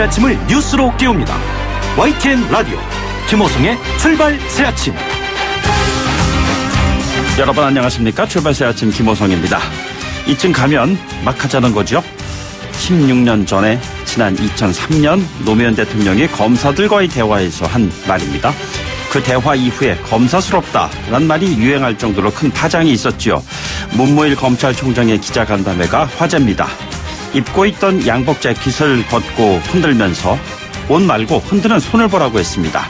아침을 뉴스로 깨웁니다. YTN 라디오 김호성의 출발 새 아침. 여러분 안녕하십니까? 출발 새 아침 김호성입니다. 이쯤 가면 막 하자는 거죠. 16년 전에 지난 2003년 노무현 대통령이 검사들과의 대화에서 한 말입니다. 그 대화 이후에 검사스럽다라는 말이 유행할 정도로 큰 파장이 있었지요. 문무일 검찰총장의 기자간담회가 화제입니다. 입고 있던 양복 재킷을 벗고 흔들면서 옷 말고 흔드는 손을 보라고 했습니다.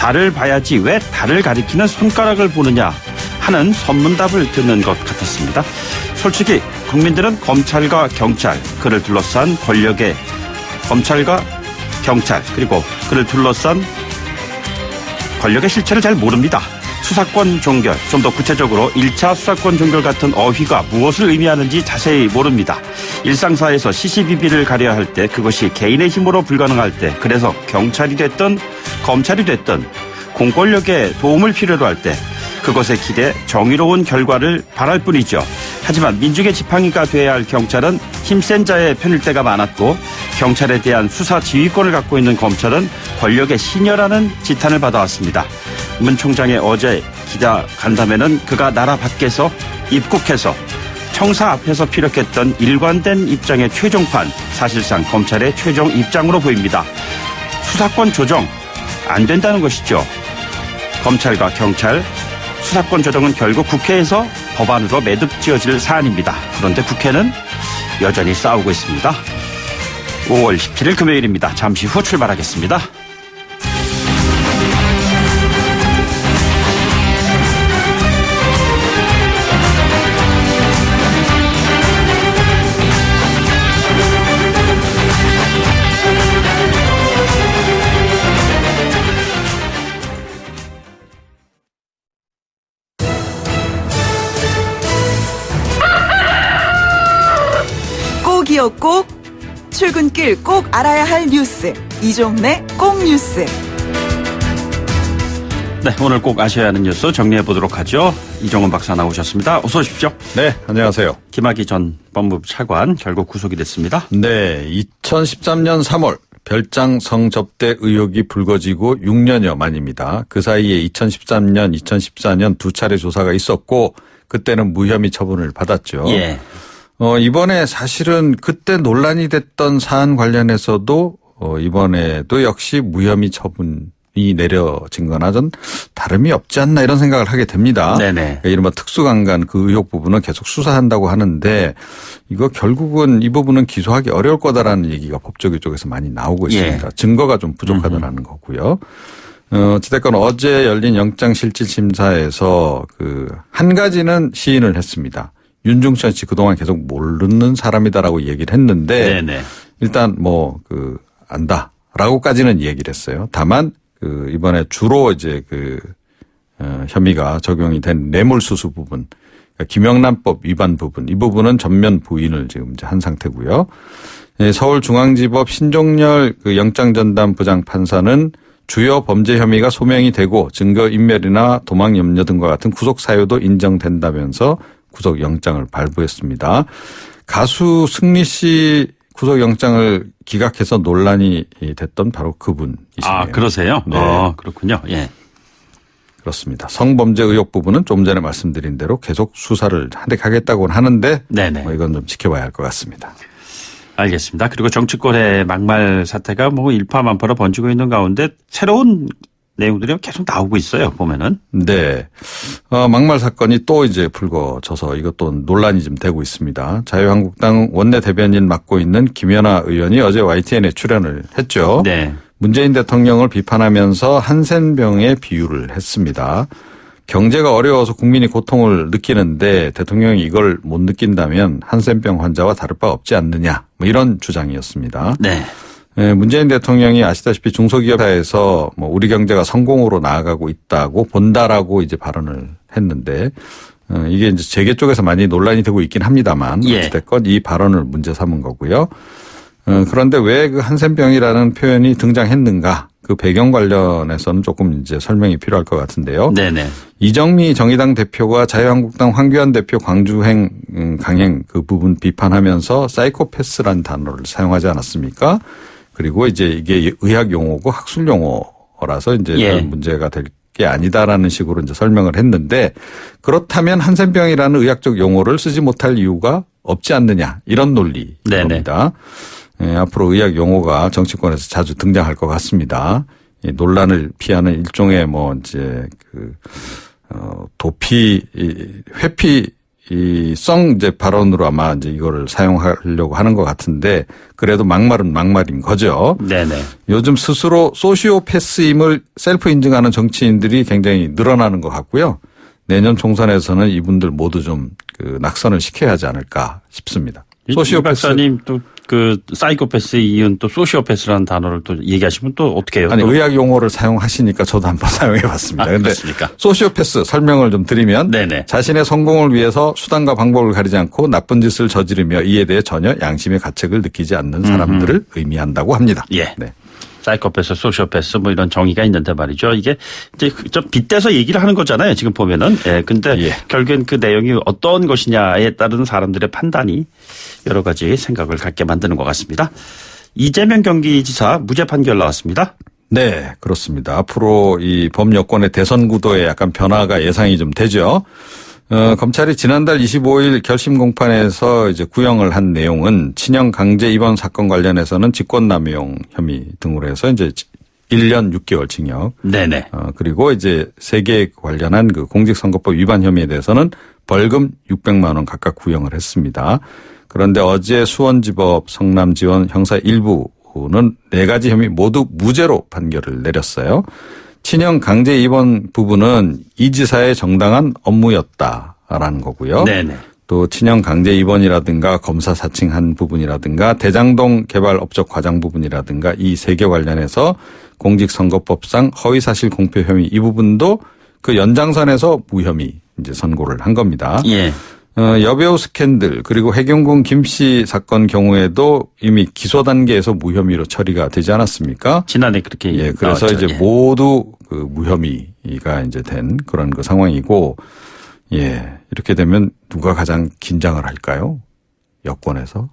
달을 봐야지 왜 달을 가리키는 손가락을 보느냐 하는 선문답을 듣는 것 같았습니다. 솔직히 국민들은 검찰과 경찰, 그를 둘러싼 권력의 검찰과 경찰, 그리고 그를 둘러싼 권력의 실체를 잘 모릅니다. 수사권 종결, 좀 더 구체적으로 1차 수사권 종결 같은 어휘가 무엇을 의미하는지 자세히 모릅니다. 일상사에서 시시비비를 가려야 할 때, 그것이 개인의 힘으로 불가능할 때, 그래서 경찰이 됐든 검찰이 됐든 공권력의 도움을 필요로 할 때 그것에 기대 정의로운 결과를 바랄 뿐이죠. 하지만 민중의 지팡이가 돼야 할 경찰은 힘센 자의 편일 때가 많았고, 경찰에 대한 수사 지휘권을 갖고 있는 검찰은 권력의 시녀라는 지탄을 받아왔습니다. 문 총장의 어제 기자 간담회는 그가 나라 밖에서 입국해서 청사 앞에서 피력했던 일관된 입장의 최종판, 사실상 검찰의 최종 입장으로 보입니다. 수사권 조정 안 된다는 것이죠. 검찰과 경찰 수사권 조정은 결국 국회에서 법안으로 매듭지어질 사안입니다. 그런데 국회는 여전히 싸우고 있습니다. 5월 17일 금요일입니다. 잠시 후 출발하겠습니다. 꼭이요 꼭, 출근길 꼭 알아야 할 뉴스, 이종래 꼭 뉴스. 네, 오늘 꼭 아셔야 하는 뉴스 정리해보도록 하죠. 이종원 박사 나오셨습니다. 어서 오십시오. 네, 안녕하세요. 김학의 전 법무부 차관 결국 구속이 됐습니다. 네, 2013년 3월 별장 성접대 의혹이 불거지고 6년여 만입니다. 그 사이에 2013년, 2014년 두 차례 조사가 있었고 그때는 무혐의 처분을 받았죠. 예. 이번에 사실은 그때 논란이 됐던 사안 관련해서도 이번에도 역시 무혐의 처분이 내려진 거나 전 다름이 없지 않나 이런 생각을 하게 됩니다. 네네. 그러니까 이른바 특수강간 그 의혹 부분은 계속 수사한다고 하는데 이거 결국은 이 부분은 기소하기 어려울 거다라는 얘기가 법조계 쪽에서 많이 나오고 있습니다. 예. 증거가 좀 부족하다는 거고요. 어찌됐건 어제 열린 영장실질심사에서 한 가지는 시인을 했습니다. 윤중천 씨 그동안 계속 모르는 사람이다라고 얘기를 했는데 네네. 일단 안다라고까지는 얘기를 했어요. 다만 이번에 주로 이제 혐의가 적용이 된 뇌물수수 부분, 그러니까 김영란법 위반 부분, 이 부분은 전면 부인을 지금 이제 한 상태고요. 서울중앙지법 신종렬 영장전담 부장판사는 주요 범죄 혐의가 소명이 되고 증거인멸이나 도망염려 등과 같은 구속 사유도 인정된다면서 구속영장을 발부했습니다. 가수 승리 씨 구속영장을 기각해서 논란이 됐던 바로 그분이시네요. 아, 그러세요? 네. 그렇군요. 예. 그렇습니다. 성범죄 의혹 부분은 좀 전에 말씀드린 대로 계속 수사를 한대하겠다고는 하는데 네네. 이건 좀 지켜봐야 할 것 같습니다. 알겠습니다. 그리고 정치권의 막말 사태가 일파만파로 번지고 있는 가운데 새로운 내용들이 계속 나오고 있어요, 보면은. 네. 막말 사건이 또 이제 불거져서 이것도 논란이 좀 되고 있습니다. 자유한국당 원내 대변인 맡고 있는 김연아 의원이 어제 YTN에 출연을 했죠. 네. 문재인 대통령을 비판하면서 한센병에 비유를 했습니다. 경제가 어려워서 국민이 고통을 느끼는데 대통령이 이걸 못 느낀다면 한센병 환자와 다를 바 없지 않느냐, 이런 주장이었습니다. 네. 문재인 대통령이 아시다시피 중소기업사에서 우리 경제가 성공으로 나아가고 있다고 본다라고 이제 발언을 했는데 이게 이제 재계 쪽에서 많이 논란이 되고 있긴 합니다만 어찌됐건 이 발언을 문제 삼은 거고요. 그런데 왜 그 한센병이라는 표현이 등장했는가? 그 배경 관련해서는 조금 이제 설명이 필요할 것 같은데요. 네네. 이정미 정의당 대표가 자유한국당 황교안 대표 광주행 강행 그 부분 비판하면서 사이코패스라는 단어를 사용하지 않았습니까? 그리고 이제 이게 의학 용어고 학술 용어라서 이제 예. 별 문제가 될 게 아니다라는 식으로 이제 설명을 했는데 그렇다면 한센병이라는 의학적 용어를 쓰지 못할 이유가 없지 않느냐 이런 논리인 네네. 겁니다. 예, 앞으로 의학 용어가 정치권에서 자주 등장할 것 같습니다. 이 논란을 피하는 일종의 뭐 이제 도피, 회피성 이제 발언으로 아마 이제 이거를 사용하려고 하는 것 같은데 그래도 막말은 막말인 거죠. 네네. 요즘 스스로 소시오패스임을 셀프 인증하는 정치인들이 굉장히 늘어나는 것 같고요. 내년 총선에서는 이분들 모두 좀 낙선을 시켜야 하지 않을까 싶습니다. 이 박사님 또 그 사이코패스 이은 또 소시오패스라는 단어를 또 얘기하시면 또 어떻게 해요? 아니 의학 용어를 사용하시니까 저도 한번 사용해 봤습니다. 그런데 그렇습니까? 소시오패스 설명을 좀 드리면 네네. 자신의 성공을 위해서 수단과 방법을 가리지 않고 나쁜 짓을 저지르며 이에 대해 전혀 양심의 가책을 느끼지 않는 사람들을 의미한다고 합니다. 예. 네. 사이코패스, 소시오패스 뭐 이런 정의가 있는데 말이죠. 이게 이제 좀 빗대서 얘기를 하는 거잖아요. 지금 보면은. 예. 근데 예. 결국엔 그 내용이 어떤 것이냐에 따른 사람들의 판단이 여러 가지 생각을 갖게 만드는 것 같습니다. 이재명 경기지사 무죄 판결 나왔습니다. 네, 그렇습니다. 앞으로 이 범여권의 대선 구도에 약간 변화가 예상이 좀 되죠. 검찰이 지난달 25일 결심 공판에서 이제 구형을 한 내용은 친형 강제 입원 사건 관련해서는 직권남용 혐의 등으로 해서 이제 1년 6개월 징역. 네네. 그리고 이제 3개 관련한 그 공직선거법 위반 혐의에 대해서는 벌금 600만 원 각각 구형을 했습니다. 그런데 어제 수원지법 성남지원 형사 1부는 4가지 혐의 모두 무죄로 판결을 내렸어요. 친형 강제 입원 부분은 이 지사의 정당한 업무였다라는 거고요. 네네. 또 친형 강제 입원이라든가 검사 사칭한 부분이라든가 대장동 개발 업적 과장 부분이라든가 이 3개 관련해서 공직선거법상 허위사실 공표 혐의 이 부분도 그 연장선에서 무혐의 이제 선고를 한 겁니다. 예. 여배우 스캔들 그리고 해경군 김씨 사건 경우에도 이미 기소 단계에서 무혐의로 처리가 되지 않았습니까? 지난해 그렇게. 예, 그래서 나왔죠. 이제 예. 모두 그 무혐의가 이제 된 그런 그 상황이고, 예, 이렇게 되면 누가 가장 긴장을 할까요? 여권에서?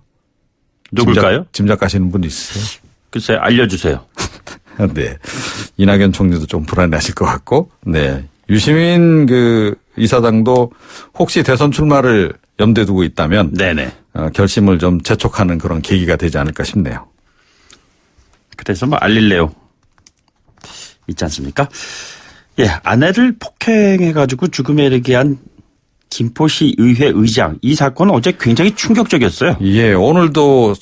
누굴까요? 짐작가시는 분 있으세요? 글쎄 알려주세요. 네. 이낙연 총리도 좀 불안해하실 것 같고, 네. 유시민 그 이사장도 혹시 대선 출마를 염두에 두고 있다면, 네네. 결심을 좀 재촉하는 그런 계기가 되지 않을까 싶네요. 그래서 뭐 알릴래요. 있지 않습니까? 예, 아내를 폭행해가지고 죽음에 이르게 한 김포시 의회 의장 이 사건은 어제 굉장히 충격적이었어요. 예, 오늘도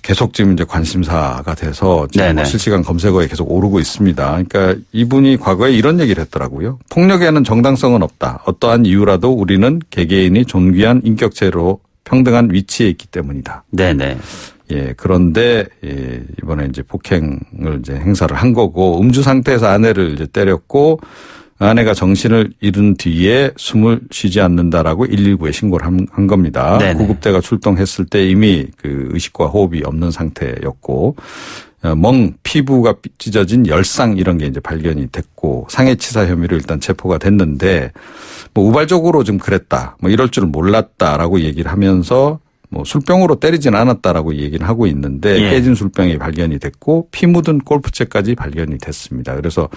계속 지금 이제 관심사가 돼서 지금 네네. 실시간 검색어에 계속 오르고 있습니다. 그러니까 이분이 과거에 이런 얘기를 했더라고요. 폭력에는 정당성은 없다. 어떠한 이유라도 우리는 개개인이 존귀한 인격체로 평등한 위치에 있기 때문이다. 네네. 예, 그런데 예, 이번에 이제 폭행을 이제 행사를 한 거고 음주 상태에서 아내를 이제 때렸고 아내가 정신을 잃은 뒤에 숨을 쉬지 않는다라고 119에 신고를 한 겁니다. 네네. 구급대가 출동했을 때 이미 그 의식과 호흡이 없는 상태였고 피부가 찢어진 열상 이런 게 이제 발견이 됐고 상해치사 혐의로 일단 체포가 됐는데 뭐 우발적으로 좀 그랬다. 뭐 이럴 줄 몰랐다라고 얘기를 하면서 뭐 술병으로 때리진 않았다라고 얘기는 하고 있는데 예. 깨진 술병이 발견이 됐고 피 묻은 골프채까지 발견이 됐습니다. 그래서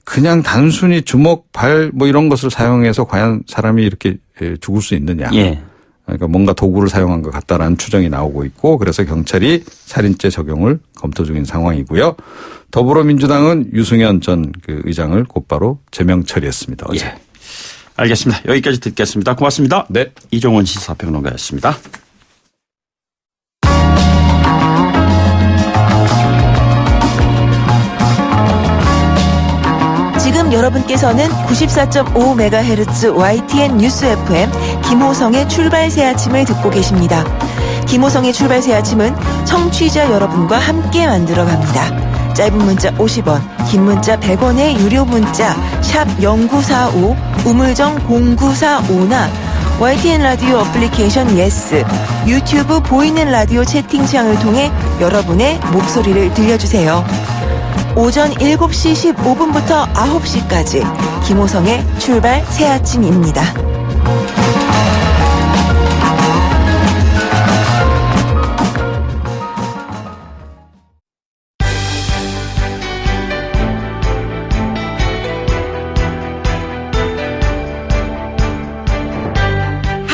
그냥 단순히 주먹, 발 뭐 이런 것을 사용해서 과연 사람이 이렇게 죽을 수 있느냐. 예. 그러니까 뭔가 도구를 사용한 것 같다라는 추정이 나오고 있고 그래서 경찰이 살인죄 적용을 검토 중인 상황이고요. 더불어민주당은 유승현 전 그 의장을 곧바로 제명 처리했습니다. 어제. 예. 알겠습니다. 여기까지 듣겠습니다. 고맙습니다. 네. 이종원 시사평론가였습니다. 지금 여러분께서는 94.5MHz YTN 뉴스 FM 김호성의 출발 새 아침을 듣고 계십니다. 김호성의 출발 새 아침은 청취자 여러분과 함께 만들어갑니다. 짧은 문자 50원, 긴 문자 100원의 유료 문자 샵 0945, 우물정 0945나 YTN 라디오 어플리케이션 예스, 유튜브 보이는 라디오 채팅창을 통해 여러분의 목소리를 들려주세요. 오전 7시 15분부터 9시까지 김호성의 출발 새 아침입니다.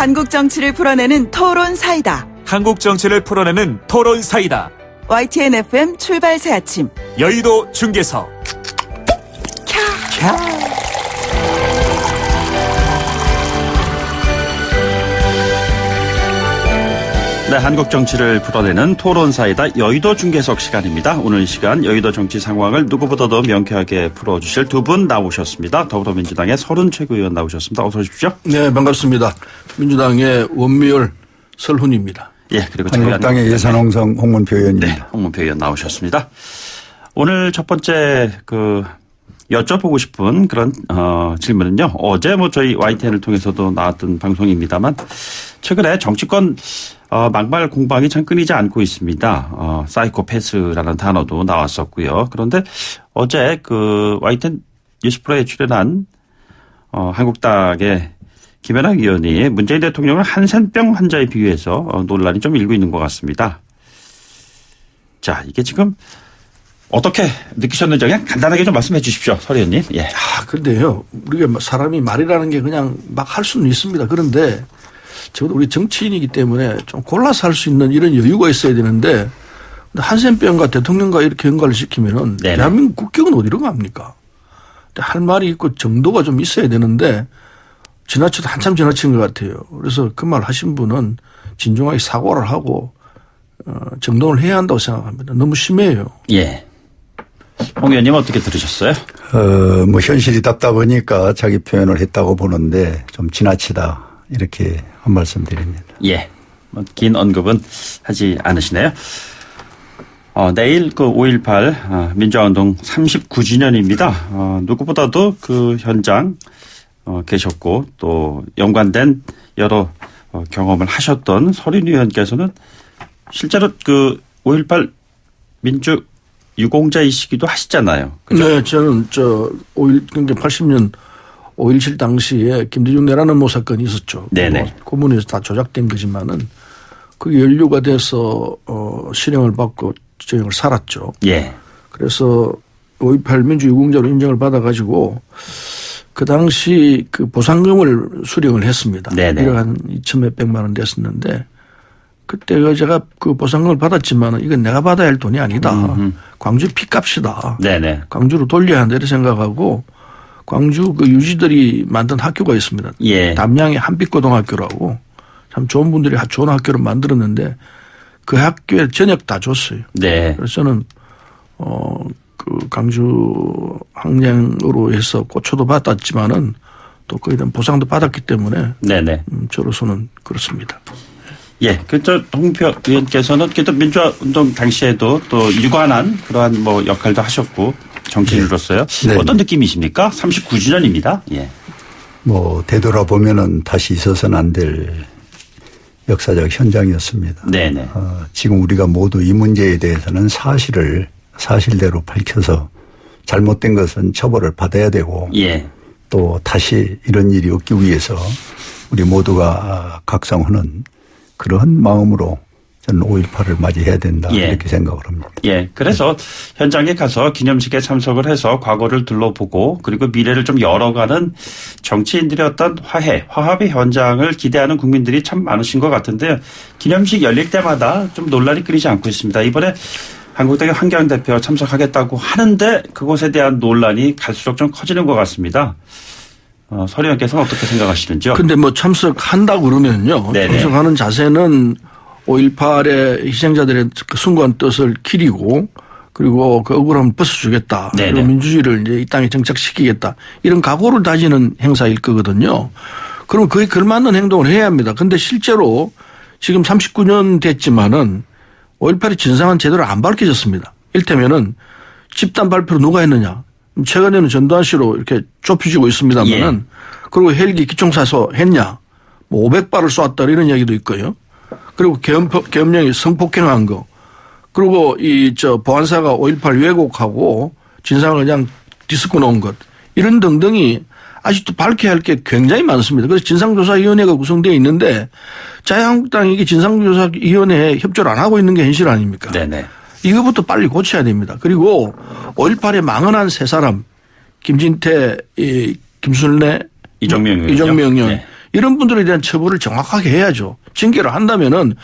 한국 정치를 풀어내는 토론 사이다. 한국 정치를 풀어내는 토론 사이다. YTN FM 출발 새 아침. 여의도 중계석. 네, 한국 정치를 풀어내는 토론사이다 여의도 중계석 시간입니다. 오늘 이 시간 여의도 정치 상황을 누구보다도 명쾌하게 풀어주실 두 분 나오셨습니다. 더불어민주당의 서른 최고위원 나오셨습니다. 어서 오십시오. 네, 반갑습니다. 민주당의 원미열 설훈입니다. 예, 그리고 한국당의 예산홍성 홍문표 의원입니다. 네, 홍문표 의원 나오셨습니다. 오늘 첫 번째 여쭤보고 싶은 그런 질문은요. 어제 저희 YTN을 통해서도 나왔던 방송입니다만 최근에 정치권 막말 공방이 참 끊이지 않고 있습니다. 사이코패스라는 단어도 나왔었고요. 그런데 어제 YTN 뉴스 프로에 출연한 한국당의 김연아 의원이 문재인 대통령을 한센병 환자에 비유해서 논란이 좀 일고 있는 것 같습니다. 자, 이게 지금 어떻게 느끼셨는지 그냥 간단하게 좀 말씀해 주십시오. 서 의원님. 예. 그런데요. 우리가 사람이 말이라는 게 그냥 막 할 수는 있습니다. 그런데 적어도 우리 정치인이기 때문에 좀 골라서 할 수 있는 이런 여유가 있어야 되는데 한센병과 대통령과 이렇게 연관을 시키면은 네네. 대한민국 국격은 어디로 갑니까? 할 말이 있고 정도가 좀 있어야 되는데 지나쳐도 한참 지나친 것 같아요. 그래서 그 말 하신 분은 진중하게 사과를 하고 정돈을 해야 한다고 생각합니다. 너무 심해요. 예. 홍 의원님 어떻게 들으셨어요? 현실이 답답하니까 자기 표현을 했다고 보는데 좀 지나치다 이렇게 한 말씀 드립니다. 예. 긴 언급은 하지 않으시네요. 내일 5.18 민주화운동 39주년입니다. 누구보다도 그 현장 계셨고 또 연관된 여러 경험을 하셨던 서린 의원께서는 실제로 5.18 민주 유공자이시기도 하시잖아요. 그죠? 네, 저는 80년 5.17 당시에 김대중 내라는 모 사건이 있었죠. 네네. 고문에서 다 조작된 거지만은 그게 연루가 돼서 실형을 받고 저형을 살았죠. 예. 그래서 5.18 민주 유공자로 인정을 받아가지고 그 당시 그 보상금을 수령을 했습니다. 네네. 1억 한 2천 몇백만 원 됐었는데 그때 제가 그 보상금을 받았지만 이건 내가 받아야 할 돈이 아니다. 광주 피값이다. 네네. 광주로 돌려야 한다 이렇게 생각하고 광주 그 유지들이 만든 학교가 있습니다. 예. 담양의 한빛고등학교라고 참 좋은 분들이 좋은 학교를 만들었는데 그 학교에 저녁 다 줬어요. 네. 그래서 저는 그 광주 항쟁으로 해서 고초도 받았지만은 또 거기에 대한 보상도 받았기 때문에 네네. 저로서는 그렇습니다. 예. 홍표 의원께서는 그래도 민주화운동 당시에도 또 유관한 그러한 역할도 하셨고 정치인으로서요. 네. 어떤 느낌이십니까? 39주년입니다. 예. 되돌아보면은 다시 있어서는 안 될 역사적 현장이었습니다. 네네. 지금 우리가 모두 이 문제에 대해서는 사실대로 밝혀서 잘못된 것은 처벌을 받아야 되고 예. 또 다시 이런 일이 없기 위해서 우리 모두가 각성하는 그러한 마음으로 저는 5.18을 맞이해야 된다 예. 이렇게 생각을 합니다. 예. 그래서 현장에 가서 기념식에 참석을 해서 과거를 둘러보고 그리고 미래를 좀 열어가는 정치인들의 어떤 화합의 현장을 기대하는 국민들이 참 많으신 것 같은데요. 기념식 열릴 때마다 좀 논란이 끊이지 않고 있습니다. 이번에 한국당의 황교안 대표 참석하겠다고 하는데 그것에 대한 논란이 갈수록 좀 커지는 것 같습니다. 서 의원께서는 어떻게 생각하시는지요? 근데 참석한다고 그러면요. 네네. 참석하는 자세는 5.18의 희생자들의 그 숭고한 뜻을 기리고 그리고 그 억울함을 벗어주겠다. 네네. 그리고 민주주의를 이제 이 땅에 정착시키겠다. 이런 각오를 다지는 행사일 거거든요. 그럼 그에 걸맞는 행동을 해야 합니다. 근데 실제로 지금 39년 됐지만은 5.18의 진상은 제대로 안 밝혀졌습니다. 이를테면은 집단 발표를 누가 했느냐. 최근에는 전두환 씨로 이렇게 좁혀지고 있습니다만은 예. 그리고 헬기 기총사서 했냐. 500발을 쏘았다 이런 이야기도 있고요. 그리고 계엄령이 성폭행한 거. 그리고 보안사가 5.18 왜곡하고 진상을 그냥 뒤섞어 놓은 것. 이런 등등이 아직도 밝혀야 할 게 굉장히 많습니다. 그래서 진상조사위원회가 구성되어 있는데 자유한국당이 이게 진상조사위원회에 협조를 안 하고 있는 게 현실 아닙니까? 네네. 이거부터 빨리 고쳐야 됩니다. 그리고 5.18에 망언한 세 사람 김진태, 김순례, 이정명 의원 네. 이런 분들에 대한 처벌을 정확하게 해야죠. 징계를 한다면은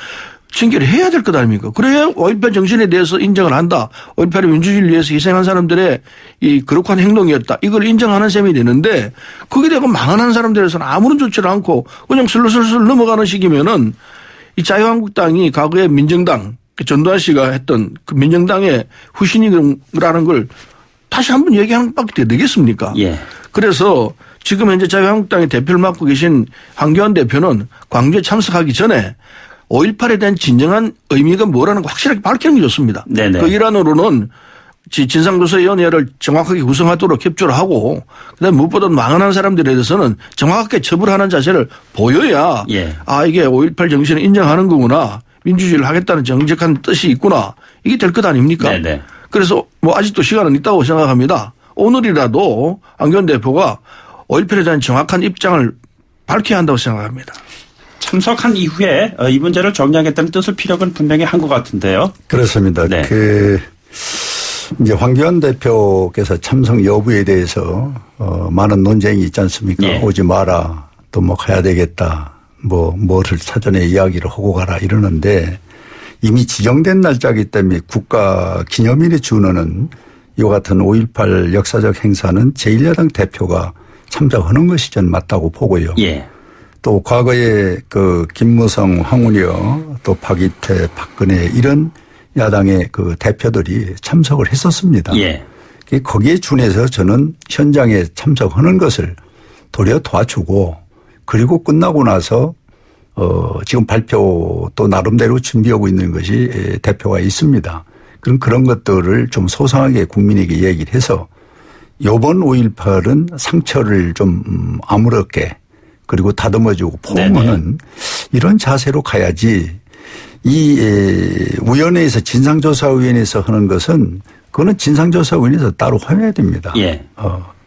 징계를 해야 될 것 아닙니까? 그래야 5.18 정신에 대해서 인정을 한다. 5.18의 민주주의를 위해서 희생한 사람들의 이 거룩한 행동이었다. 이걸 인정하는 셈이 되는데 거기에 대고 망언한 사람들에서는 아무런 조치를 않고 그냥 슬슬슬 넘어가는 식이면은 이 자유한국당이 과거에 민정당 전두환 씨가 했던 그 민정당의 후신이라는 걸 다시 한번 얘기하는 밖에 되겠습니까? 예. 그래서 지금 현재 자유한국당의 대표를 맡고 계신 황교안 대표는 광주에 참석하기 전에 5.18에 대한 진정한 의미가 뭐라는 거 확실하게 밝히는 게 좋습니다. 네네. 그 일환으로는 진상조사위원회를 정확하게 구성하도록 협조를 하고 그다음에 무엇보다 망언한 사람들에 대해서는 정확하게 처벌하는 자세를 보여야 예. 아 이게 5.18 정신을 인정하는 거구나. 민주주의를 하겠다는 정직한 뜻이 있구나. 이게 될 것 아닙니까? 네네. 그래서 뭐 아직도 시간은 있다고 생각합니다. 오늘이라도 황교안 대표가 5.18에 대한 정확한 입장을 밝혀야 한다고 생각합니다. 참석한 이후에 이 문제를 정리하겠다는 뜻을 피력은 분명히 한 것 같은데요. 그렇습니다. 네. 이제 황교안 대표께서 참석 여부에 대해서 많은 논쟁이 있지 않습니까? 예. 오지 마라. 또 뭐 가야 되겠다. 뭐를 사전에 이야기를 하고 가라 이러는데 이미 지정된 날짜이기 때문에 국가 기념일에 준하는 이와 같은 5.18 역사적 행사는 제1야당 대표가 참석하는 것이 전 맞다고 보고요. 예. 또 과거에 그 김무성, 황운여 또 박이태, 박근혜 이런 야당의 그 대표들이 참석을 했었습니다. 예. 거기에 준해서 저는 현장에 참석하는 것을 도리어 도와주고 그리고 끝나고 나서 지금 발표도 나름대로 준비하고 있는 것이 대표가 있습니다. 그럼 그런 것들을 좀 소상하게 국민에게 얘기를 해서 이번 5.18은 상처를 좀 아무렇게 그리고 다듬어주고 포옹하는 이런 자세로 가야지 이 위원회에서 진상조사위원회에서 하는 것은 그거는 진상조사위원회에서 따로 해야 됩니다. 예.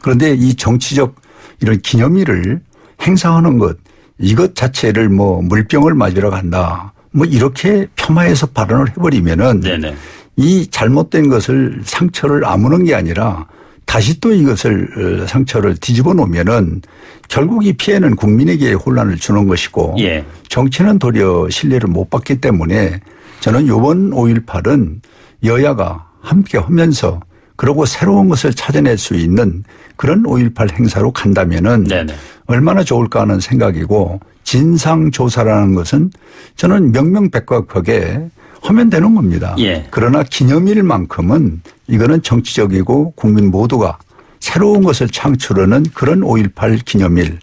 그런데 이 정치적 이런 기념일을 행사하는 것 이것 자체를 뭐 물병을 맞으러 간다. 뭐 이렇게 폄하해서 발언을 해버리면은 네네. 이 잘못된 것을 상처를 아무는 게 아니라 다시 또 이것을 상처를 뒤집어 놓으면은 결국 이 피해는 국민에게 혼란을 주는 것이고 예. 정치는 도리어 신뢰를 못 받기 때문에 저는 이번 5.18은 여야가 함께 하면서 그리고 새로운 것을 찾아낼 수 있는 그런 5.18 행사로 간다면은 네네. 얼마나 좋을까 하는 생각이고 진상조사라는 것은 저는 명명백백하게 하면 되는 겁니다. 예. 그러나 기념일만큼은 이거는 정치적이고 국민 모두가 새로운 것을 창출하는 그런 5.18 기념일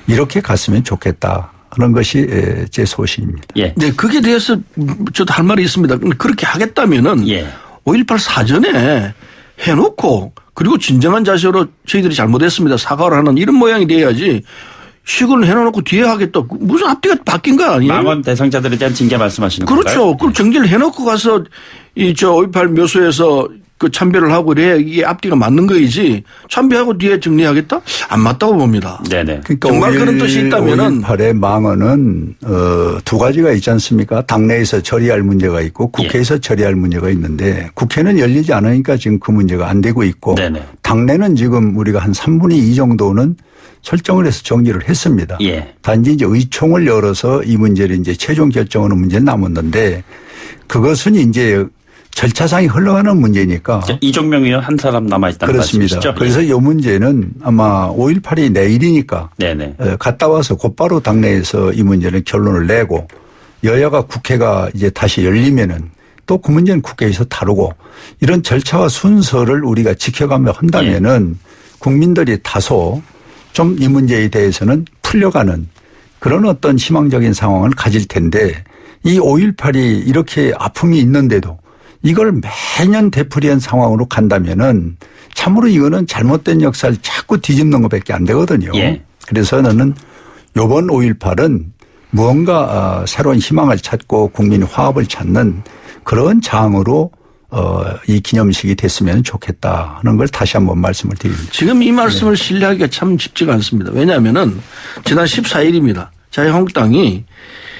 이렇게 갔으면 좋겠다 하는 것이 제 소신입니다. 예. 네, 거기에 대해서 저도 할 말이 있습니다. 그렇게 하겠다면은 예. 5.18 사전에 해놓고 그리고 진정한 자세로 저희들이 잘못했습니다. 사과를 하는 이런 모양이 돼야지 시간을 해놓고 뒤에 하겠다. 무슨 앞뒤가 바뀐 거 아니에요? 망언 대상자들에 대한 징계 말씀하시는 건가요? 그렇죠. 그걸 정리를 해놓고 가서 이 5.18 묘소에서 그 참배를 하고 그래야 이게 앞뒤가 맞는 거이지 참배하고 뒤에 정리하겠다? 안 맞다고 봅니다. 네네. 그러니까 정말 그런 뜻이 있다면은 5.18의 망언은 두 가지가 있지 않습니까? 당내에서 처리할 문제가 있고 국회에서 처리할 문제가 있는데 국회는 열리지 않으니까 지금 그 문제가 안 되고 있고 네네. 당내는 지금 우리가 한 3분의 2 정도는 설정을 해서 정리를 했습니다. 예. 단지 이제 의총을 열어서 이 문제를 이제 최종 결정하는 문제는 남았는데 그것은 이제 절차상이 흘러가는 문제니까. 이종명 의원 한 사람 남아있다는 그렇습니다. 말씀이시죠? 그래서 이 문제는 아마 5.18이 내일이니까 네네. 갔다 와서 곧바로 당내에서 이 문제는 결론을 내고 여야가 국회가 이제 다시 열리면은 또 그 문제는 국회에서 다루고 이런 절차와 순서를 우리가 지켜가며 한다면은 국민들이 다소 좀 이 문제에 대해서는 풀려가는 그런 어떤 희망적인 상황을 가질 텐데 이 5.18이 이렇게 아픔이 있는데도 이걸 매년 되풀이한 상황으로 간다면은 참으로 이거는 잘못된 역사를 자꾸 뒤집는 것밖에 안 되거든요. 예. 그래서 저는 이번 5.18은 무언가 새로운 희망을 찾고 국민 화합을 찾는 그런 장으로 이 기념식이 됐으면 좋겠다 하는 걸 다시 한번 말씀을 드립니다. 지금 이 말씀을 신뢰하기가 참 쉽지가 않습니다. 왜냐하면은 지난 14일입니다. 자유한국당이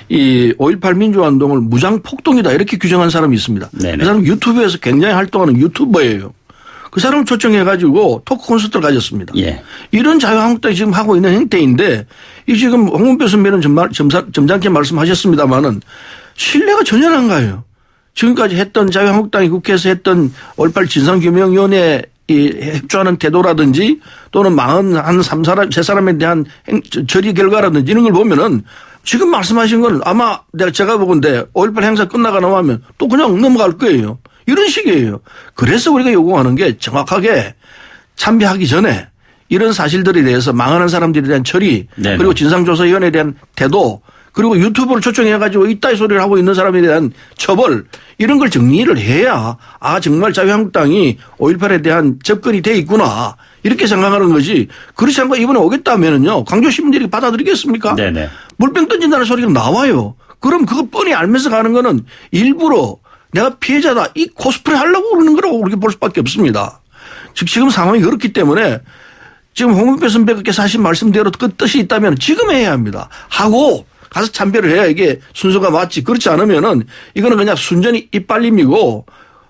이 5.18 민주화운동을 무장폭동이다 이렇게 규정한 사람이 있습니다. 네네. 그 사람 유튜브에서 굉장히 활동하는 유튜버예요. 그 사람을 초청해가지고 토크 콘서트를 가졌습니다. 예. 이런 자유한국당이 지금 하고 있는 행태인데 이 지금 홍문표 선배는 점잖게 말씀하셨습니다마는 신뢰가 전혀 안 가요. 지금까지 했던 자유한국당이 국회에서 했던 5.18 진상규명위원회 협조하는 태도라든지 또는 망한 한 세 사람에 대한 처리 결과라든지 이런 걸 보면은 지금 말씀하신 건 아마 제가 보건데 5.18 행사 끝나가 나오면 또 그냥 넘어갈 거예요. 이런 식이에요. 그래서 우리가 요구하는 게 정확하게 참배하기 전에 이런 사실들에 대해서 망하는 사람들에 대한 처리 네네. 그리고 진상조사위원회에 대한 태도 그리고 유튜브를 초청해가지고 이따위 소리를 하고 있는 사람에 대한 처벌 이런 걸 정리를 해야 정말 자유한국당이 5.18에 대한 접근이 돼 있구나 이렇게 생각하는 거지 그렇지 않고 이번에 오겠다면은요 광주 시민들이 받아들이겠습니까? 네네. 물병 던진다는 소리가 나와요. 그럼 그거 뻔히 알면서 가는 거는 일부러 내가 피해자다 이 코스프레 하려고 그러는 거라고 그렇게 볼 수밖에 없습니다. 즉 지금 상황이 그렇기 때문에 지금 홍문표 선배께서 하신 말씀대로 그 뜻이 있다면 지금 해야 합니다. 하고 가서 참배를 해야 이게 순서가 맞지. 그렇지 않으면은 이거는 그냥 순전히 이빨림이고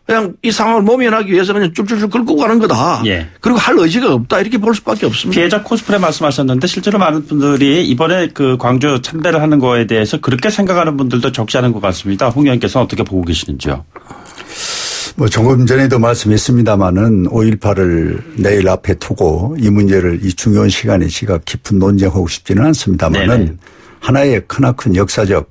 그냥 이 상황을 모면하기 위해서 그냥 쭈쭈쭈 긁고 가는 거다. 예. 그리고 할 의지가 없다. 이렇게 볼 수밖에 없습니다. 피해자 코스프레 말씀하셨는데 실제로 많은 분들이 이번에 그 광주 참배를 하는 거에 대해서 그렇게 생각하는 분들도 적지 않은 것 같습니다. 홍 의원께서는 어떻게 보고 계시는지요? 뭐 조금 전에도 말씀했습니다마는 5.18을 내일 앞에 두고 이 문제를 이 중요한 시간에 제가 깊은 논쟁하고 싶지는 않습니다마는 네네. 하나의 크나큰 역사적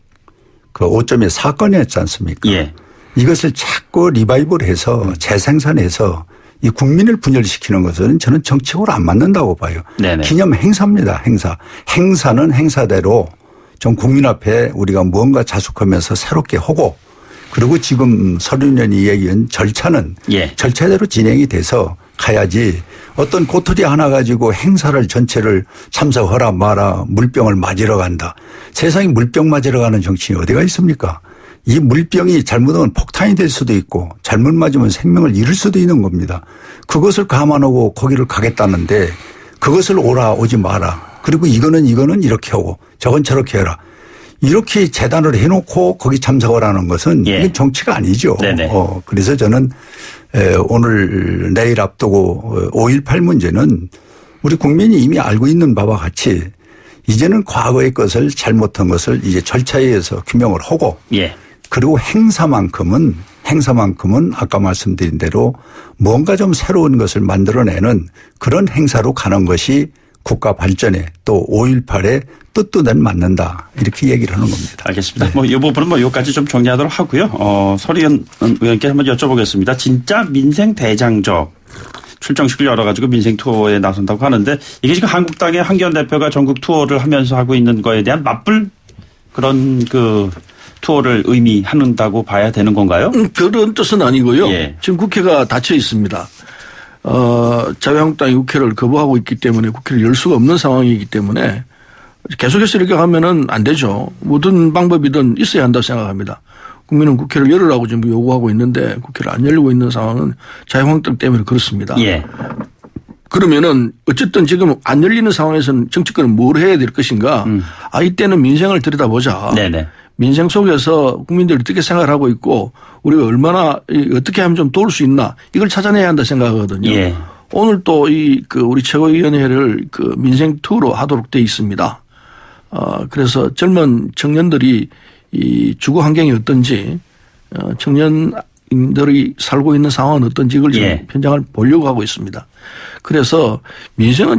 그 5점의 사건이었지 않습니까? 예. 이것을 자꾸 리바이벌해서 재생산해서 이 국민을 분열시키는 것은 저는 정치적으로 안 맞는다고 봐요. 네네. 기념 행사입니다. 행사. 행사는 행사대로 좀 국민 앞에 우리가 무언가 자숙하면서 새롭게 하고 그리고 지금 서른년이 얘기한 절차는 예. 절차대로 진행이 돼서 가야지 어떤 고투리 하나 가지고 행사를 전체를 참석하라 마라 물병을 맞으러 간다. 세상에 물병 맞으러 가는 정치인이 어디가 있습니까? 이 물병이 잘못하면 폭탄이 될 수도 있고 잘못 맞으면 생명을 잃을 수도 있는 겁니다. 그것을 감안하고 거기를 가겠다는데 그것을 오라 오지 마라. 그리고 이거는 이렇게 하고 저건 저렇게 해라. 이렇게 재단을 해놓고 거기 참석을 하는 것은 예. 이게 정치가 아니죠. 네네. 그래서 저는 오늘 내일 앞두고 5.18 문제는 우리 국민이 이미 알고 있는 바와 같이 이제는 과거의 것을 잘못한 것을 이제 절차에 의해서 규명을 하고 예. 그리고 행사만큼은 아까 말씀드린 대로 뭔가 좀 새로운 것을 만들어내는 그런 행사로 가는 것이 국가 발전에 또 5.18에 뜻도 맞는다. 이렇게 얘기를 하는 겁니다. 알겠습니다. 네. 뭐 이 부분은 뭐 여기까지 좀 정리하도록 하고요. 서리현 의원께 한번 여쭤보겠습니다. 진짜 민생 대장적 출정식을 열어가지고 민생 투어에 나선다고 하는데 이게 지금 한국당의 황교안 대표가 전국 투어를 하면서 하고 있는 거에 대한 맞불 그런 그 투어를 의미한다고 봐야 되는 건가요? 그런 뜻은 아니고요. 예. 지금 국회가 닫혀 있습니다. 자유한국당이 국회를 거부하고 있기 때문에 국회를 열 수가 없는 상황이기 때문에 계속해서 이렇게 가면은 안 되죠. 모든 방법이든 있어야 한다고 생각합니다. 국민은 국회를 열으라고 지금 요구하고 있는데 국회를 안 열고 있는 상황은 자유한국당 때문에 그렇습니다. 예. 그러면은 어쨌든 지금 안 열리는 상황에서는 정치권은 뭘 해야 될 것인가. 이때는 민생을 들여다보자. 네네. 민생 속에서 국민들이 어떻게 생각을 하고 있고 우리가 얼마나 어떻게 하면 좀 도울 수 있나 이걸 찾아내야 한다 생각하거든요. 예. 오늘 또 우리 최고위원회를 민생 투어로 하도록 돼 있습니다. 그래서 젊은 청년들이 이 주거 환경이 어떤지 청년들이 살고 있는 상황은 어떤지 이걸 지금 예. 현장을 보려고 하고 있습니다. 그래서 민생은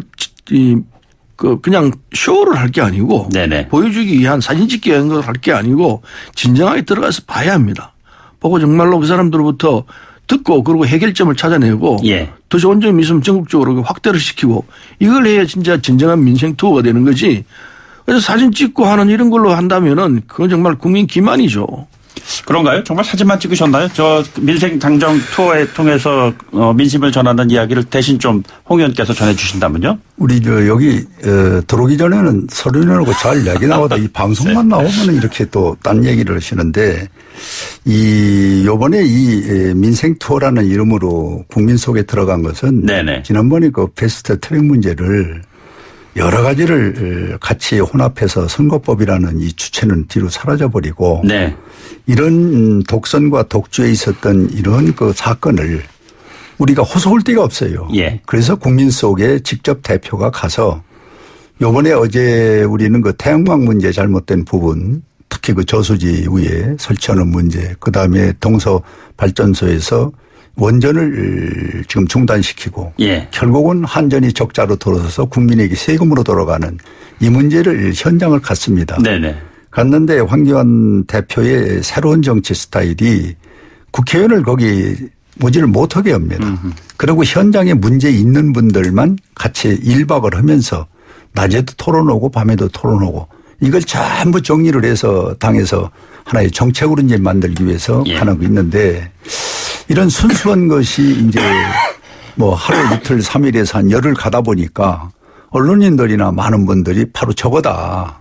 그냥 쇼를 할 게 아니고 네네. 보여주기 위한 사진 찍기 위한 걸 할 게 아니고 진정하게 들어가서 봐야 합니다. 보고 정말로 그 사람들로부터 듣고 그리고 해결점을 찾아내고 예. 더 좋은 점이 있으면 전국적으로 확대를 시키고 이걸 해야 진짜 진정한 민생 투어가 되는 거지. 그래서 사진 찍고 하는 이런 걸로 한다면은 그건 정말 국민 기만이죠. 그런가요? 정말 사진만 찍으셨나요? 저 민생 당정 투어에 통해서 민심을 전하는 이야기를 대신 좀 홍 의원께서 전해 주신다면요? 우리 여기 들어오기 전에는 서류내놓고 잘 이야기 나오다 이 방송만 나오면 이렇게 또 딴 얘기를 하시는데 요번에 이 민생 투어라는 이름으로 국민 속에 들어간 것은 네네. 지난번에 그 패스트 트랙 문제를 여러 가지를 같이 혼합해서 선거법이라는 이 주체는 뒤로 사라져버리고 네. 이런 독선과 독주에 있었던 이런 그 사건을 우리가 호소할 데가 없어요. 예. 그래서 국민 속에 직접 대표가 가서 요번에 어제 우리는 그 태양광 문제 잘못된 부분 특히 그 저수지 위에 설치하는 문제 그다음에 동서 발전소에서 원전을 지금 중단시키고 예. 결국은 한전이 적자로 돌아서서 국민에게 세금으로 돌아가는 이 문제를 현장을 갔습니다. 네네. 갔는데 황교안 대표의 새로운 정치 스타일이 국회의원을 거기 오지를 못하게 합니다. 그리고 현장에 문제 있는 분들만 같이 1박을 하면서 낮에도 토론하고 밤에도 토론하고 이걸 전부 정리를 해서 당에서 하나의 정책으로 이제 만들기 위해서 예. 하는 거 있는데 이런 순수한 것이 이제 뭐 하루 이틀 3일에서 한 열흘 가다 보니까 언론인들이나 많은 분들이 바로 저거다.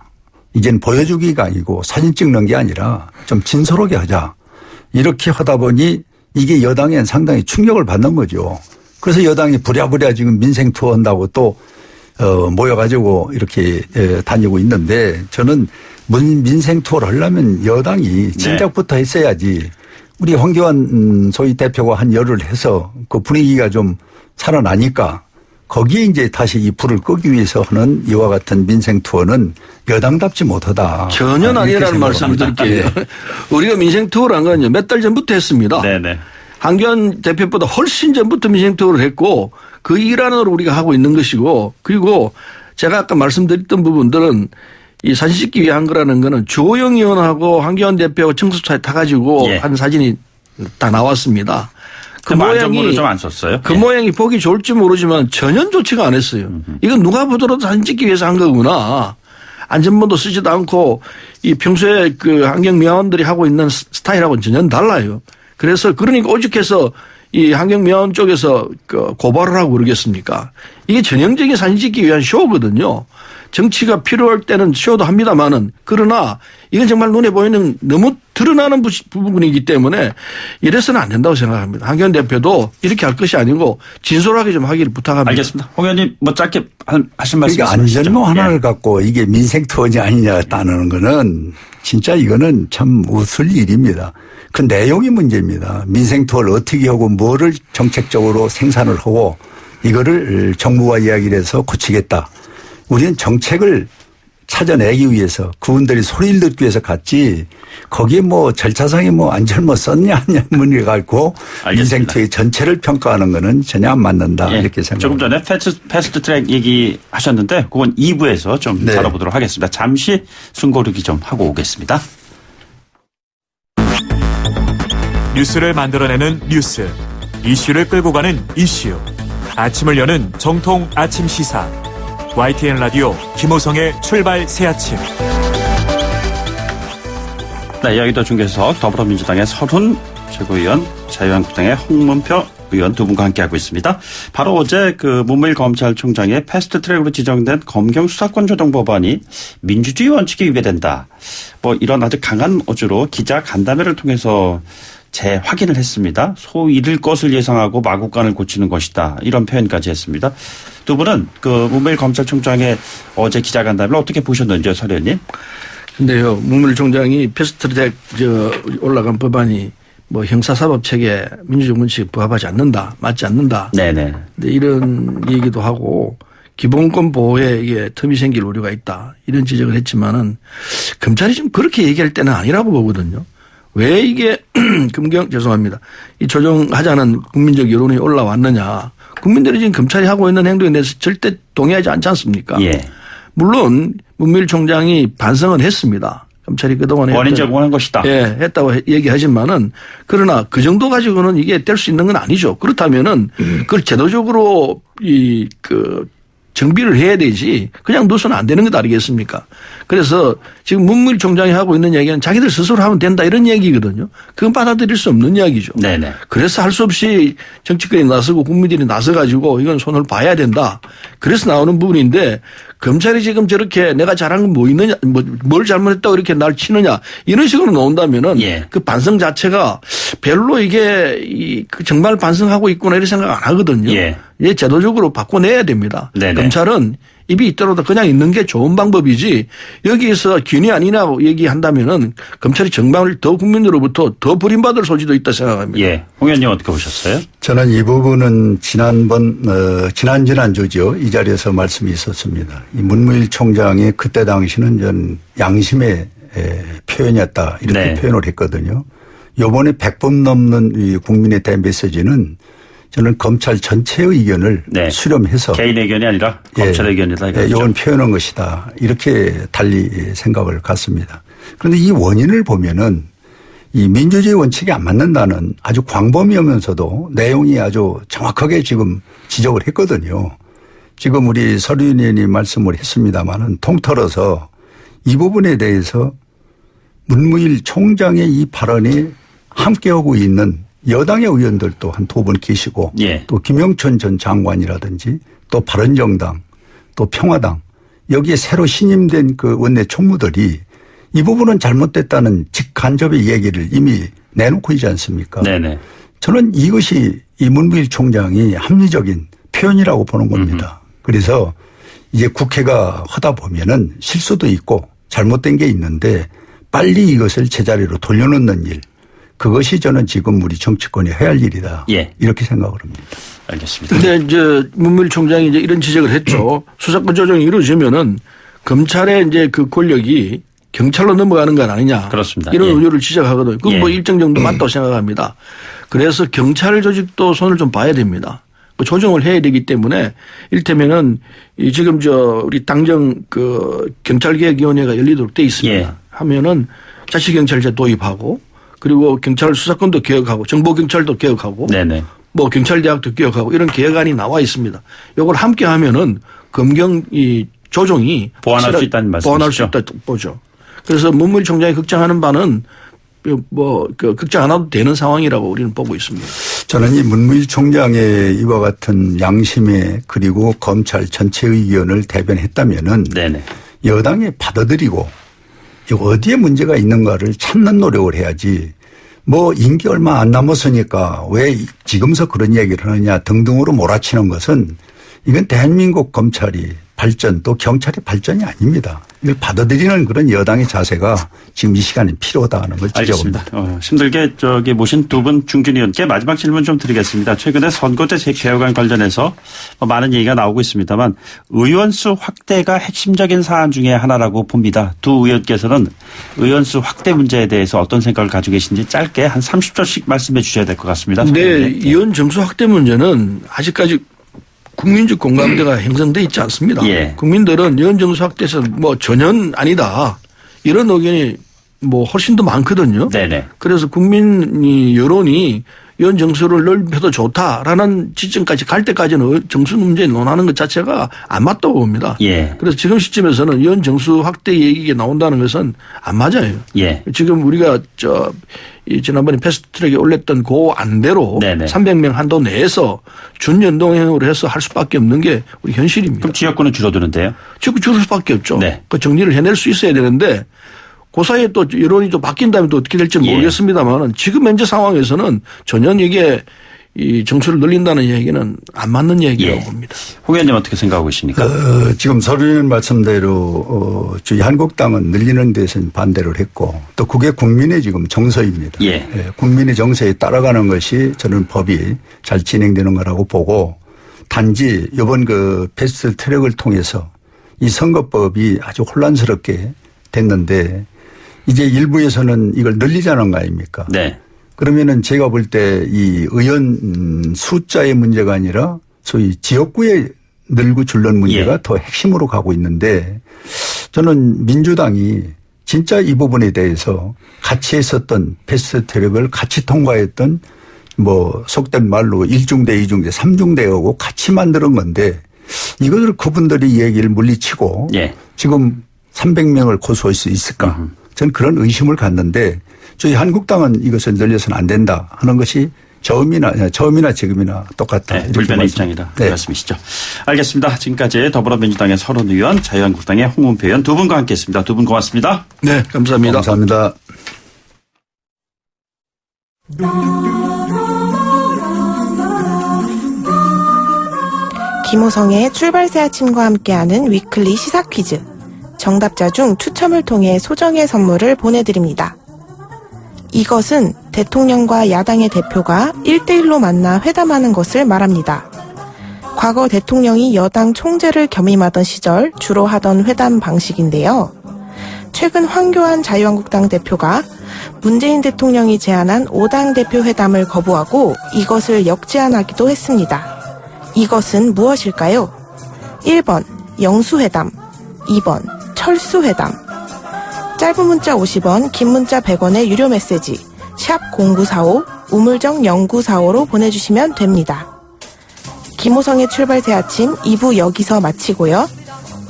이젠 보여주기가 아니고 사진 찍는 게 아니라 좀 진솔하게 하자. 이렇게 하다 보니 이게 여당엔 상당히 충격을 받는 거죠. 그래서 여당이 부랴부랴 지금 민생 투어 한다고 또 모여가지고 이렇게 다니고 있는데 저는 민생 투어를 하려면 여당이 진작부터 했어야지. 우리 황교안 소위 대표가 한 열흘 해서 그 분위기가 좀 살아나니까 거기에 이제 다시 이 불을 끄기 위해서 하는 이와 같은 민생 투어는 여당답지 못하다. 전혀 아니라는 말씀을 드릴게요. 우리가 민생 투어를 한 건요. 몇 달 전부터 했습니다. 네네. 황교안 대표보다 훨씬 전부터 민생 투어를 했고 그 일환으로 우리가 하고 있는 것이고 그리고 제가 아까 말씀드렸던 부분들은 이 사진 찍기 위한 거라는 거는 주호영 의원하고 황교안 대표하고 청소차에 타가지고 예. 한 사진이 다 나왔습니다. 그 모양이 좀 안 썼어요. 그 예. 모양이 보기 좋을지 모르지만 전혀 좋지가 않았어요. 이건 누가 보더라도 사진 찍기 위해서 한 거구나. 안전모도 쓰지도 않고 이 평소에 그 환경미화원들이 하고 있는 스타일하고는 전혀 달라요. 그래서 그러니까 오죽해서 이 환경미화원 쪽에서 그 고발을 하고 그러겠습니까? 이게 전형적인 사진 찍기 위한 쇼거든요. 정치가 필요할 때는 쇼도 합니다만은 그러나 이건 정말 눈에 보이는 너무 드러나는 부분이기 때문에 이래서는 안 된다고 생각합니다. 황교안 대표도 이렇게 할 것이 아니고 진솔하게 좀 하기를 부탁합니다. 알겠습니다. 홍 의원님 뭐 짧게 하신 말씀 그러니까 안전모 하나를 갖고 이게 민생 투어지 아니냐 따는 거는 진짜 이거는 참 웃을 일입니다. 그 내용이 문제입니다. 민생 투어를 어떻게 하고 뭐를 정책적으로 생산을 하고 이거를 정부와 이야기를 해서 고치겠다. 우리는 정책을 찾아내기 위해서 그분들이 소리를 듣기 위해서 갔지 거기에 뭐 절차상에 뭐 안전모 썼냐 안 문의를 갖고 민생 투어의 전체를 평가하는 거는 전혀 안 맞는다. 예. 이렇게 생각합니다. 조금 전에 패스트 트랙 얘기하셨는데 그건 2부에서 좀 네. 다뤄보도록 하겠습니다. 잠시 숨고르기 좀 하고 오겠습니다. 뉴스를 만들어내는 뉴스, 이슈를 끌고 가는 이슈. 아침을 여는 정통 아침 시사. YTN 라디오 김호성의 출발 새아침. 네, 여의도 중계석 더불어민주당의 서훈 최고위원, 자유한국당의 홍문표 의원 두 분과 함께하고 있습니다. 바로 어제 그 문무일 검찰총장의 패스트트랙으로 지정된 검경 수사권 조정 법안이 민주주의 원칙에 위배된다. 뭐 이런 아주 강한 어조로 기자 간담회를 통해서 재확인을 했습니다. 소위 이를 것을 예상하고 마구간을 고치는 것이다. 이런 표현까지 했습니다. 두 분은 그 문무일 검찰총장의 어제 기자간담회를 어떻게 보셨는지요, 서 의원님? 근데요, 문무일 총장이 패스트트랙 올라간 법안이 뭐 형사사법 체계 민주적 원칙에 부합하지 않는다, 맞지 않는다. 네네. 근데 이런 얘기도 하고 기본권 보호에 이게 틈이 생길 우려가 있다. 이런 지적을 했지만은 검찰이 지금 그렇게 얘기할 때는 아니라고 보거든요. 왜 이게 죄송합니다. 이 조정하자는 국민적 여론이 올라왔느냐. 국민들이 지금 검찰이 하고 있는 행동에 대해서 절대 동의하지 않지 않습니까? 예. 물론 문무일 총장이 반성은 했습니다. 검찰이 그동안에 원인 제공한 것이다. 예, 했다고 얘기하지만은 그러나 그 정도 가지고는 이게 될 수 있는 건 아니죠. 그렇다면은 그걸 제도적으로 정비를 해야 되지 그냥 둬서는 안 되는 것 아니겠습니까? 그래서 지금 문무일 총장이 하고 있는 얘기는 자기들 스스로 하면 된다 이런 얘기거든요. 그건 받아들일 수 없는 이야기죠. 네네. 그래서 할 수 없이 정치권이 나서고 국민들이 나서가지고 이건 손을 봐야 된다. 그래서 나오는 부분인데 검찰이 지금 저렇게 내가 잘한 건 뭐 있느냐, 뭘 잘못했다고 이렇게 날 치느냐 이런 식으로 나온다면은 예. 그 반성 자체가 별로 이게 정말 반성하고 있구나 이런 생각 안 하거든요. 예. 제도적으로 바꿔내야 됩니다. 네네. 검찰은 입이 있더라도 그냥 있는 게 좋은 방법이지 여기에서 균이 아니냐고 얘기한다면은 검찰이 정말 더 국민으로부터 더 버림받을 소지도 있다 생각합니다. 예. 홍 의원님 어떻게 보셨어요? 저는 이 부분은 지난주죠. 이 자리에서 말씀이 있었습니다. 이 문무일 총장이 그때 당시는 전 양심의 표현이었다 이렇게 네. 표현을 했거든요. 요번에 100번 넘는 이 국민에 대한 메시지는 저는 검찰 전체의 의견을 네. 수렴해서 개인 의견이 아니라 검찰 의견이다. 이거죠. 이건 표현한 것이다. 이렇게 달리 생각을 갖습니다. 그런데 이 원인을 보면은 이 민주주의 원칙이 안 맞는다는 아주 광범위하면서도 내용이 아주 정확하게 지금 지적을 했거든요. 지금 우리 서류인 의원이 말씀을 했습니다마는 통틀어서 이 부분에 대해서 문무일 총장의 이 발언에 함께하고 있는 여당의 의원들도 한 2분 계시고 예. 또 김영천 전 장관이라든지 또 바른정당 또 평화당 여기에 새로 신임된 그 원내 총무들이 이 부분은 잘못됐다는 직간접의 얘기를 이미 내놓고 있지 않습니까? 네네. 저는 이것이 이 문무일 총장이 합리적인 표현이라고 보는 겁니다. 그래서 이제 국회가 하다 보면은 실수도 있고 잘못된 게 있는데 빨리 이것을 제자리로 돌려놓는 일. 그것이 저는 지금 우리 정치권이 해야 할 일이다. 예. 이렇게 생각을 합니다. 알겠습니다. 근데 이제 문무일 총장이 이제 이런 지적을 했죠. 수사권 조정이 이루어지면은 검찰의 이제 그 권력이 경찰로 넘어가는 건 아니냐. 그렇습니다. 이런 예. 우려를 지적하거든요. 그건 예. 뭐 일정 정도 맞다고 생각합니다. 그래서 경찰 조직도 손을 좀 봐야 됩니다. 그 조정을 해야 되기 때문에 일테면은 이 지금 우리 당정 그 경찰개혁위원회가 열리도록 돼 있습니다. 예. 하면은 자치경찰제 도입하고 그리고 경찰 수사권도 개혁하고 정보경찰도 개혁하고 네네. 뭐 경찰대학도 개혁하고 이런 개혁안이 나와 있습니다. 이걸 함께 하면은 검경 이 조정이 보완할 수 있다는 말씀이시죠? 보완할 수 있다 보죠. 그래서 문무일 총장이 걱정하는 바는 그 걱정 안 해도 되는 상황이라고 우리는 보고 있습니다. 저는 이 문무일 총장의 이와 같은 양심에 그리고 검찰 전체의 의견을 대변했다면은 네네. 여당이 받아들이고 어디에 문제가 있는가를 찾는 노력을 해야지 뭐 임기 얼마 안 남았으니까 왜 지금서 그런 얘기를 하느냐 등등으로 몰아치는 것은 이건 대한민국 검찰이 발전 또 경찰의 발전이 아닙니다. 이걸 받아들이는 그런 여당의 자세가 지금 이 시간에 필요하다는 걸 지적합니다. 알겠습니다. 힘들게 모신 두 분 중진 의원께 마지막 질문 좀 드리겠습니다. 최근에 선거제 개혁안 관련해서 많은 얘기가 나오고 있습니다만 의원수 확대가 핵심적인 사안 중에 하나라고 봅니다. 두 의원께서는 의원수 확대 문제에 대해서 어떤 생각을 가지고 계신지 짧게 한 30초씩 말씀해 주셔야 될 것 같습니다. 네. 의원 정수 확대 문제는 아직까지 국민적 공감대가 형성돼 있지 않습니다. 예. 국민들은 의원 정수 확대에서 뭐 전혀 아니다. 이런 의견이 뭐 훨씬 더 많거든요. 네네. 그래서 국민 여론이 의원 정수를 넓혀도 좋다라는 지점까지 갈 때까지는 정수 문제 논하는 것 자체가 안 맞다고 봅니다. 예. 그래서 지금 시점에서는 의원 정수 확대 얘기가 나온다는 것은 안 맞아요. 예. 지금 우리가 지난번에 패스트트랙에 올렸던 그 안대로 네네. 300명 한도 내에서 준연동형으로 해서 할 수밖에 없는 게 우리 현실입니다. 그럼 지역구는 줄어드는데요? 지금 줄을 수밖에 없죠. 네. 그 정리를 해낼 수 있어야 되는데 그 사이에 또 여론이 또 바뀐다면 또 어떻게 될지 예. 모르겠습니다만 지금 현재 상황에서는 전혀 이게 이 정수를 늘린다는 얘기는 안 맞는 얘기라고 예. 봅니다. 홍 의원님 어떻게 생각하고 계십니까? 지금 서류인 말씀대로 저희 한국당은 늘리는 데서는 반대를 했고 또 그게 국민의 지금 정서입니다. 예. 국민의 정서에 따라가는 것이 저는 법이 잘 진행되는 거라고 보고 단지 이번 그 패스트 트랙을 통해서 이 선거법이 아주 혼란스럽게 됐는데 이제 일부에서는 이걸 늘리자는 거 아닙니까? 네. 그러면은 제가 볼 때 이 의원 숫자의 문제가 아니라 소위 지역구에 늘고 줄는 문제가 예. 더 핵심으로 가고 있는데 저는 민주당이 진짜 이 부분에 대해서 같이 했었던 패스트 트랙을 같이 통과했던 뭐 속된 말로 1중대, 2중대, 3중대하고 같이 만드는 건데 이것을 그분들이 얘기를 물리치고 예. 지금 300명을 고소할 수 있을까? 저는 그런 의심을 갖는데 저희 한국당은 이것을 늘려서는 안 된다 하는 것이 처음이나 지금이나 똑같다. 네, 불변의 입장이다. 그 네. 말씀이시죠. 알겠습니다. 지금까지 더불어민주당의 서른 의원, 자유한국당의 홍문표 의원 두 분과 함께했습니다. 두 분 고맙습니다. 네, 감사합니다. 감사합니다. 김호성의 출발새 아침과 함께하는 위클리 시사 퀴즈. 정답자 중 추첨을 통해 소정의 선물을 보내드립니다. 이것은 대통령과 야당의 대표가 1대1로 만나 회담하는 것을 말합니다. 과거 대통령이 여당 총재를 겸임하던 시절 주로 하던 회담 방식인데요. 최근 황교안 자유한국당 대표가 문재인 대통령이 제안한 5당 대표 회담을 거부하고 이것을 역제안하기도 했습니다. 이것은 무엇일까요? 1번 영수회담, 2번 철수회담. 짧은 문자 50원, 긴 문자 100원의 유료 메시지 샵 0945, 우물정 0945로 보내주시면 됩니다. 김호성의 출발새 아침 2부 여기서 마치고요.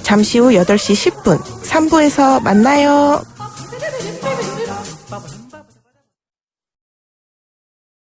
잠시 후 8시 10분 3부에서 만나요.